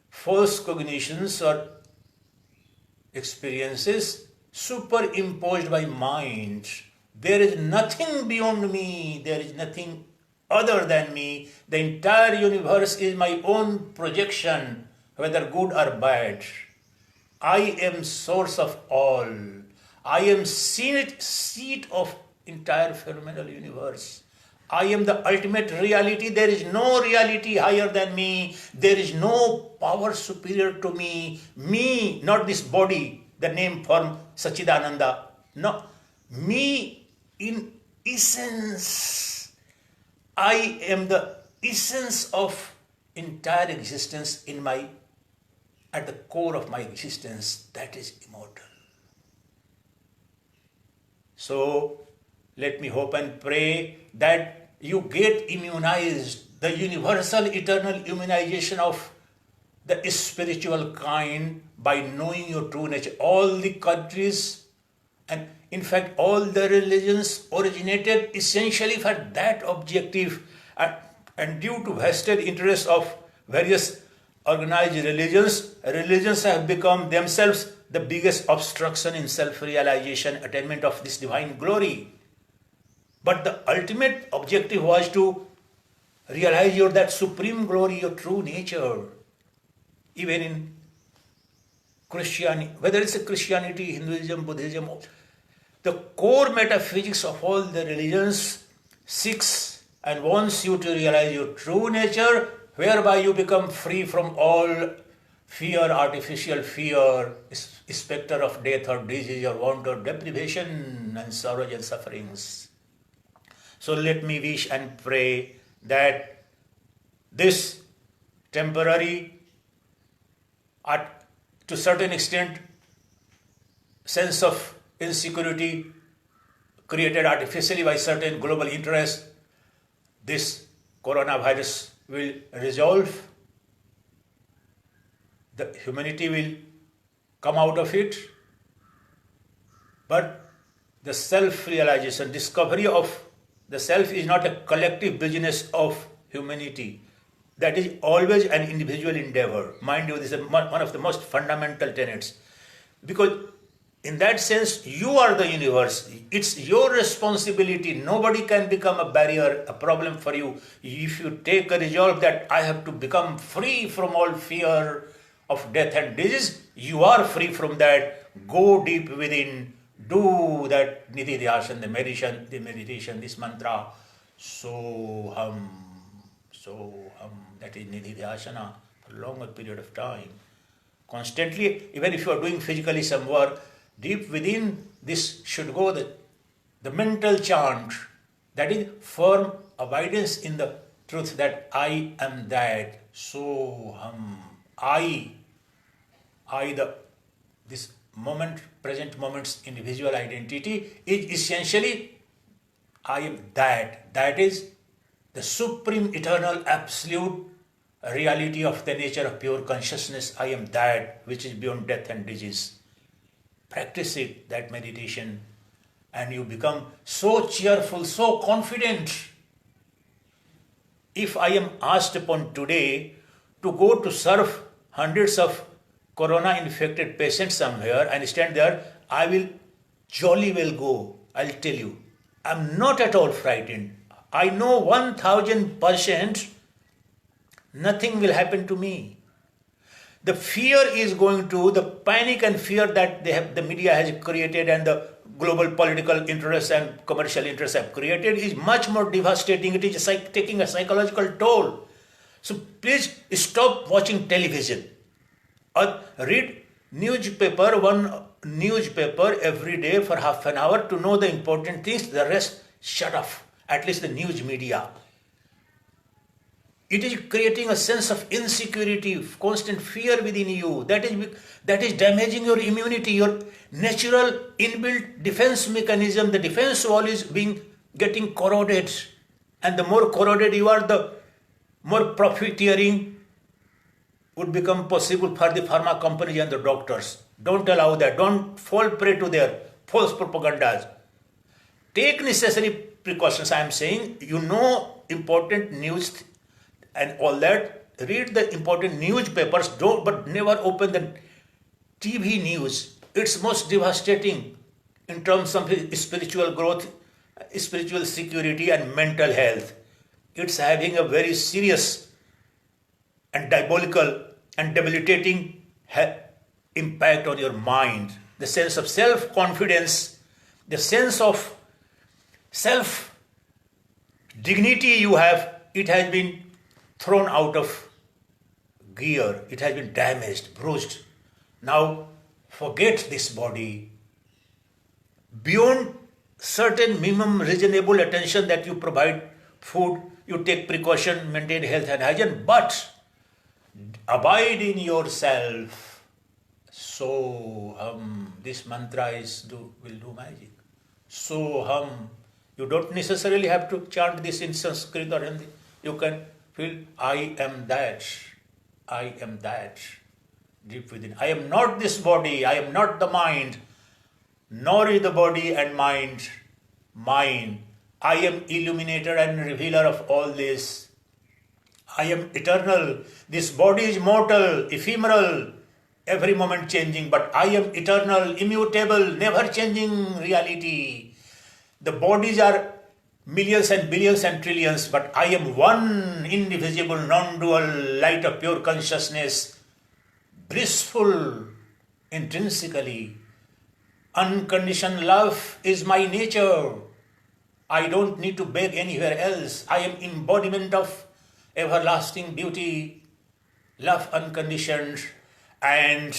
false cognitions or experiences superimposed by mind. There is nothing beyond me. There is nothing other than me. The entire universe is my own projection, whether good or bad. I am source of all. I am seat of entire phenomenal universe. I am the ultimate reality. There is no reality higher than me. There is no power superior to me. Me, not this body, the name form SHIVA. No, me in essence. I am the essence of entire existence at the core of my existence. That is immortal. So, let me hope and pray that you get immunized, the universal eternal immunization of the spiritual kind by knowing your true nature. All the countries and in fact all the religions originated essentially for that objective, And due to vested interests of various organized religions have become themselves the biggest obstruction in self-realization, attainment of this divine glory. But the ultimate objective was to realize that supreme glory, your true nature. Even in Christianity, whether it's a Christianity, Hinduism, Buddhism, the core metaphysics of all the religions seeks and wants you to realize your true nature, whereby you become free from all fear, artificial fear, specter of death or disease or want or deprivation and sorrows and sufferings. So let me wish and pray that this temporary, to certain extent, sense of insecurity created artificially by certain global interests, this coronavirus will resolve. The humanity will come out of it. But the self-realization, discovery of the self is not a collective business of humanity. That is always an individual endeavor. Mind you, this is one of the most fundamental tenets. Because in that sense, you are the universe. It's your responsibility. Nobody can become a barrier, a problem for you. If you take a resolve that I have to become free from all fear of death and disease, you are free from that. Go deep within. Do that nidhi dhyasana, the meditation, this mantra. Soham, that is nidhi dhyasana for a longer period of time. Constantly, even if you are doing physically some work, deep within this should go the mental chant, that is firm abidance in the truth that I am that. Soham, this moment, present moment's individual identity is essentially I am that. That is the supreme, eternal, absolute reality of the nature of pure consciousness. I am that which is beyond death and disease. Practice it, that meditation, and you become so cheerful, so confident. If I am asked upon today to go to serve hundreds of corona-infected patients somewhere and stand there, I will jolly well go. I'll tell you. I'm not at all frightened. I know 1000% nothing will happen to me. The fear is going to, the panic and fear that the media has created and the global political interests and commercial interests have created is much more devastating. It is taking a psychological toll. So please stop watching television. Or read one newspaper every day for half an hour to know the important things. The rest, shut off. At least the news media. It is creating a sense of insecurity, constant fear within you. That is damaging your immunity, your natural inbuilt defense mechanism. The defense wall is getting corroded. And the more corroded you are, the more profiteering would become possible for the pharma companies and the doctors. Don't allow that. Don't fall prey to their false propagandas. Take necessary precautions. I am saying, important news and all that. Read the important newspapers, but never open the TV news. It's most devastating in terms of spiritual growth, spiritual security and mental health. It's having a very serious and diabolical and debilitating impact on your mind. The sense of self-confidence, the sense of self-dignity you have, it has been thrown out of gear. It has been damaged, bruised. Now, forget this body. Beyond certain minimum reasonable attention that you provide, food, you take precaution, maintain health and hygiene, but abide in yourself. Soham. This mantra will do magic. Soham. You don't necessarily have to chant this in Sanskrit or Hindi. You can feel, I am that. I am that. Deep within. I am not this body. I am not the mind. Nor is the body and mind mine. I am illuminator and revealer of all this. I am eternal. This body is mortal, ephemeral, every moment changing, but I am eternal, immutable, never changing reality. The bodies are millions and billions and trillions, but I am one indivisible, non-dual light of pure consciousness, blissful intrinsically. Unconditioned love is my nature. I don't need to beg anywhere else. I am embodiment of everlasting beauty, love unconditioned, and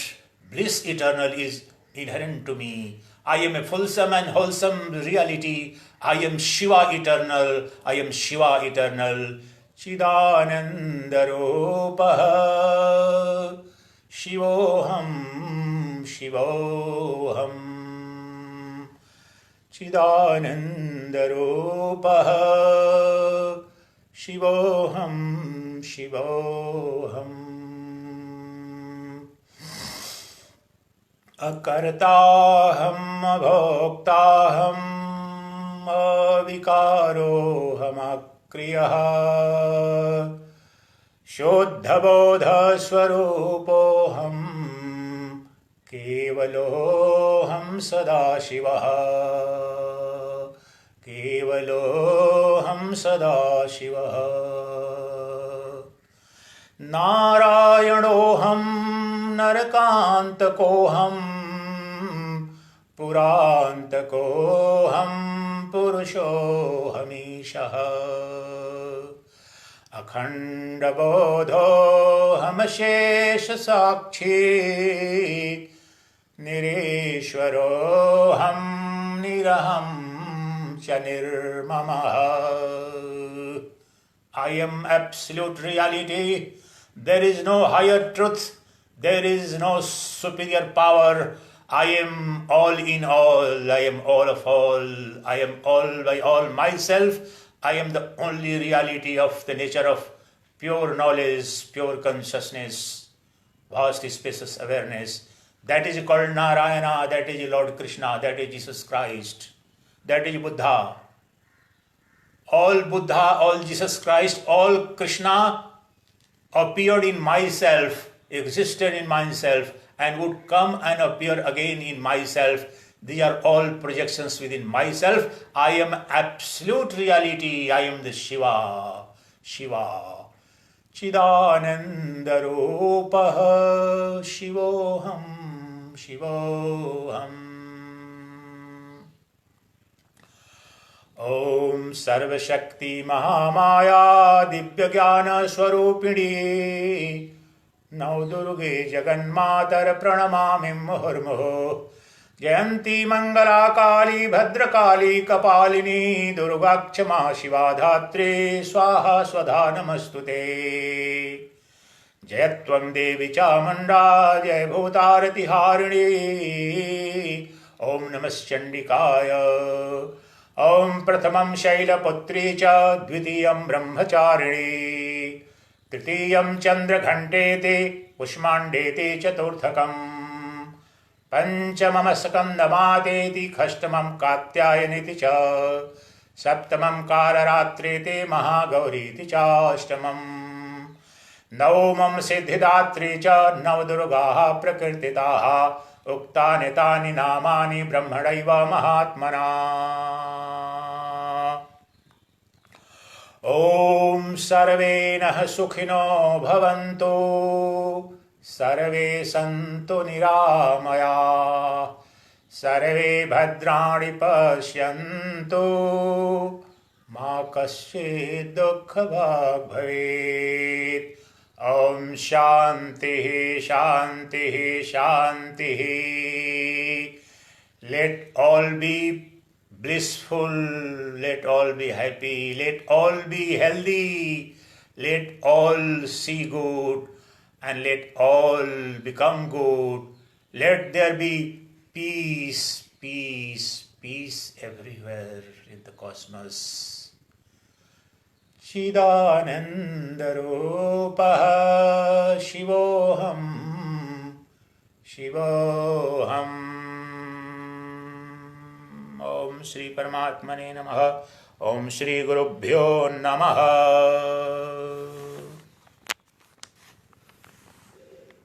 bliss eternal is inherent to me. I am a fulsome and wholesome reality. I am Shiva eternal. I am Shiva eternal. Chidananda Rupaha Shivoham Shivoham Chidananda Rupaha Shivoham Shivoham Akartaham Abhoktaham Avikaroham Akriyah Shuddhabodha Swarupoham Kevaloham Sadashivaha Kevaloham Sadashivaha Narayanoham Narakantakoham Purantakoham Purushohamishah Akhanda Bodhoham Shesha Sakshi Nireshwaroham Niraham Chanirmamah. I am absolute reality. There is no higher truth. There is no superior power. I am all in all. I am all of all. I am all by all myself. I am the only reality of the nature of pure knowledge, pure consciousness, vast spacious awareness. That is called Narayana, that is Lord Krishna, that is Jesus Christ, that is Buddha. All Buddha, all Jesus Christ, all Krishna appeared in myself, existed in myself, and would come and appear again in myself. These are all projections within myself. I am absolute reality. I am the Shiva. Shiva. Chidananda Rupaha Shivoham. Shivoham. Om Sarva Shakti Mahamaya Divya Jnana Swarupini Navdurge Jaganmatar Pranamami Muhurmuhu Jayanti Mangala Kali Bhadrakali Kapalini Durgakshama Shiva Dhatri Swaha Swadha Namastute Jayatvam Devi Chamanda Jai Bhutarati Harini Om Namaschandikaya Om Prathamam Shailaputri Cha Dvitiyam Brahmachariणी Tritiyam Chandra Ghantete Pushmandete Chaturthakam Panchamam Skandamateeti Khashtamam Katyayaniti Cha Saptamam Kalaratrete Mahagauriti Cha Ashtamam Navamam Siddhidatri Cha Navdurgaha Prakirtitaha Uktani Tani Namani Brahmadaiva Mahatmana Om Sarvenah Sukhino Bhavantu Sarve Santu Niramaya Sarve Bhadrani Pashyantu Ma Kasyid Dukha Bhag Bhavet Om Shanti Shanti Shanti. Let all be blissful, let all be happy, let all be healthy, let all see good, and let all become good. Let there be peace, peace, peace everywhere in the cosmos. Chidananda Rupaha Shivoham Shivoham. Om Shri Paramatmane Namaha. Om Shri Gurubhyo Namaha.